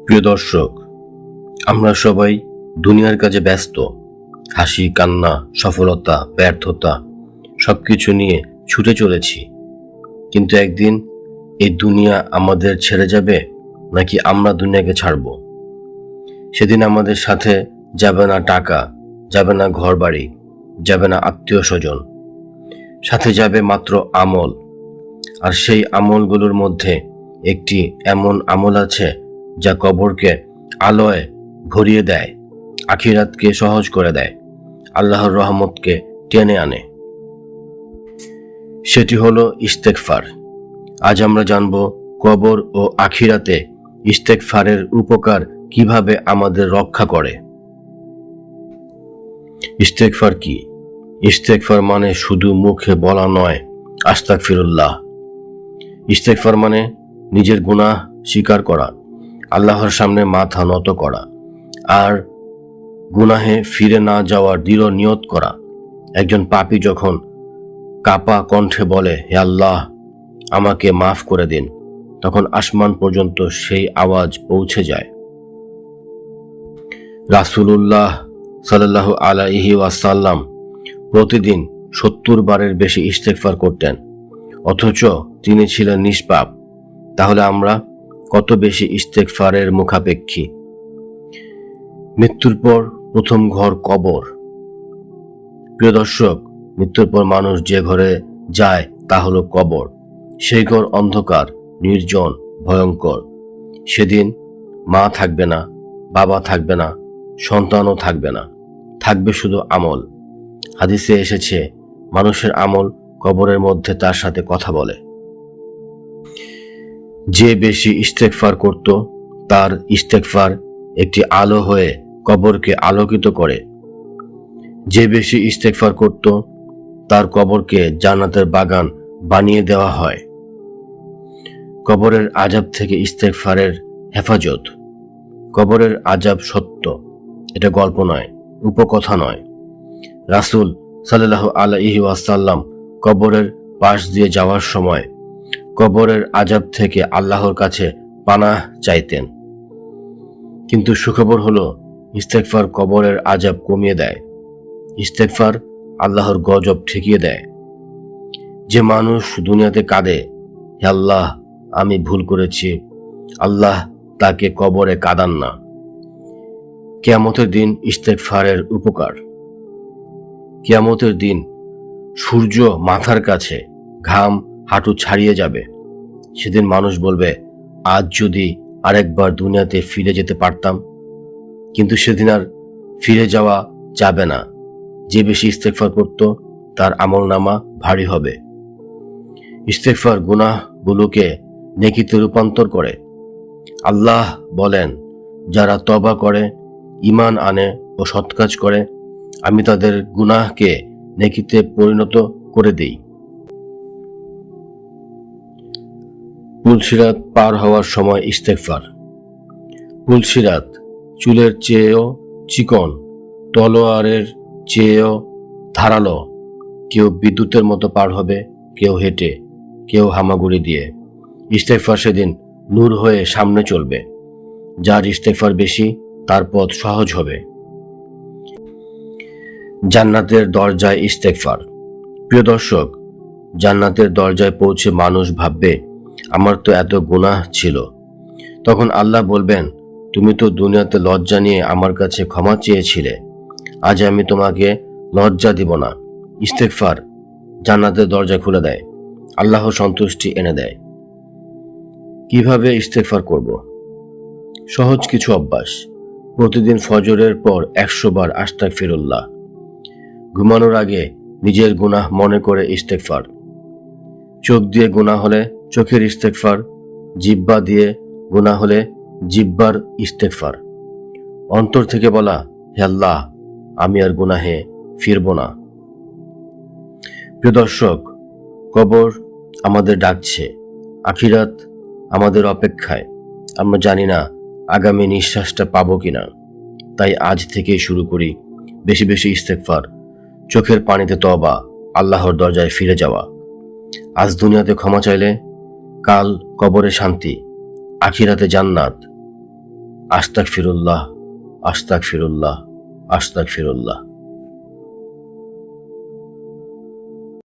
প্রিয় দর্শক, আমরা সবাই দুনিয়ার কাজে ব্যস্ত। হাসি, কান্না, সফলতা, ব্যর্থতা সবকিছু নিয়ে ছুটে চলেছি। কিন্তু একদিন এই দুনিয়া আমাদের ছেড়ে যাবে নাকি আমরা দুনিয়াকে ছাড়ব? সেদিন আমাদের সাথে যাবে না টাকা, যাবে না ঘরবাড়ি, যাবে না আত্মীয় স্বজন, সাথে যাবে মাত্র আমল। আর সেই আমলগুলোর মধ্যে একটি এমন আমল আছে যা কবরকে আলোয় ভরিয়ে দেয়, আখিরাতকে সহজ করে দেয়, আল্লাহর রহমতকে টেনে আনে। সেটি হলো ইস্তেগফার। আজ আমরা জানব কবর ও আখিরাতে ইস্তেগফারের উপকার কিভাবে আমাদের রক্ষা করে। ইস্তেগফার কি? ইস্তেগফার মানে শুধু মুখে বলা নয়, আস্তাগফিরুল্লাহ। ইস্তেগফার মানে নিজের গুনাহ স্বীকার করা, আল্লাহর সামনে মাথা নত করা, আর গুনাহে ফিরে না যাওয়ার দৃঢ় নিয়ত করা। একজন পাপী যখন কাপা কণ্ঠে বলে, হে আল্লাহ, আমাকে মাফ করে দিন, তখন আসমান পর্যন্ত সেই আওয়াজ পৌঁছে যায়। রাসূলুল্লাহ সাল্লাল্লাহু আলাইহি ওয়াসাল্লাম প্রতিদিন 70 বারের বেশি ইস্তেগফার করতেন, অথচ তিনি ছিলেন নিষ্পাপ। তাহলে আমরা কত বেশি ইস্তেগফারের মুখাপেক্ষী? মৃত্যুর পর প্রথম ঘর কবর। প্রিয় দর্শক, মৃত্যুর পর মানুষ যে ঘরে যায় তা হলো কবর। সেই ঘর অন্ধকার, নির্জন, ভয়ঙ্কর। সেদিন মা থাকবে না, বাবা থাকবে না, সন্তানও থাকবে না, থাকবে শুধু আমল। হাদিসে এসেছে, মানুষের আমল কবরের মধ্যে তার সাথে কথা বলে। যে বেশি ইস্তেগফার করত, তার ইস্তেগফার একটি আলো হয়ে কবরকে আলোকিত করে। যে বেশি ইস্তেগফার করত, তার কবরকে জান্নাতের বাগান বানিয়ে দেওয়া হয়। কবরের আযাব থেকে ইস্তেগফারের হেফাজত। কবরের আযাব সত্য, এটা গল্প নয়, উপকথা নয়। রাসূল সাল্লাল্লাহু আলাইহি ওয়াসাল্লাম কবরের পাশ দিয়ে যাওয়ার সময় কবরের আযাব থেকে আল্লাহর কাছে পানাহ চাইতেন। কিন্তু সুখবর হলো, ইস্তেগফার কবরের আযাব কমিয়ে দেয়। ইস্তেগফার আল্লাহর গজব ঠেকিয়ে দেয়। যে মানুষ দুনিয়াতে কাঁদে, হে আল্লাহ, আমি ভুল করেছি, আল্লাহ তাকে কবরে কাঁদান না। কিয়ামতের দিন ইস্তেগফারের উপকার। কিয়ামতের দিন সূর্য মাথার কাছে, ঘাম হাঁটু ছাড়িয়ে যাবে। সেদিন মানুষ বলবে, আজ যদি আরেকবার দুনিয়াতে ফিরে যেতে পারতাম। কিন্তু সেদিন আর ফিরে যাওয়া যাবে না। যে বেশি ইস্তেগফার করত, তার আমলনামা ভারী হবে। ইস্তেগফার গুনাহগুলোকে নেকিতে রূপান্তর করে। আল্লাহ বলেন, যারা তওবা করে, ঈমান আনে ও সৎকাজ করে, আমি তাদের গুনাহকে নেকিতে পরিণত করে দেই। পুলসিরাত পার হওয়ার সময় ইস্তেগফার। পুলসিরাত চুলের চেয়েও চিকন, তলোয়ারের চেয়েও ধারালো। কেউ বিদ্যুতের মতো পার হবে, কেউ হেঁটে, কেউ হামাগুড়ি দিয়ে। ইস্তেগফার সেদিন নূর হয়ে সামনে চলবে। যার ইস্তেগফার বেশি, তার পথ সহজ হবে। জান্নাতের দরজায় ইস্তেগফার। প্রিয় দর্শক, জান্নাতের দরজায় পৌঁছে মানুষ ভাববে, আমার তো এত গুনাহ ছিল। তখন আল্লাহ বলবেন, তুমি তো দুনিয়াতে লজ্জা নিয়ে আমার কাছে ক্ষমা চেয়েছিলে, আজ আমি তোমাকে লজ্জা দিব না। ইস্তেগফার জান্নাতের দরজা খুলে দেয়, আল্লাহর সন্তুষ্টি এনে দেয়। কিভাবে ইস্তেগফার করব? সহজ কিছু অভ্যাস। প্রতিদিন ফজরের পর 100 বার আস্তাগফিরুল্লাহ। ঘুমানোর আগে নিজের গুনাহ মনে করে ইস্তেগফার। চোখ দিয়ে গুনাহ হলে চোখের ইস্তেগফার, জিহ্বা দিয়ে গুনাহ হলে জিহ্বার ইস্তেগফার। অন্তর থেকে বলা, হে আল্লাহ, আমি আর গুনাহে ফিরব না। প্রিয় দর্শক, কবর আমাদের ডাকছে, আখিরাত আমাদের অপেক্ষায়। আমরা জানি না আগামী নিঃশ্বাসটা পাবো কিনা। তাই আজ থেকেই শুরু করি বেশি বেশি ইস্তেগফার, চোখের পানিতে তওবা, আল্লাহর দরজায় ফিরে যাওয়া। আজ দুনিয়াতে ক্ষমা চাইলে কাল কবরে শান্তি, আখিরাতে জান্নাত। আস্তাগফিরুল্লাহ, আস্তাগফিরুল্লাহ, আস্তাগফিরুল্লাহ।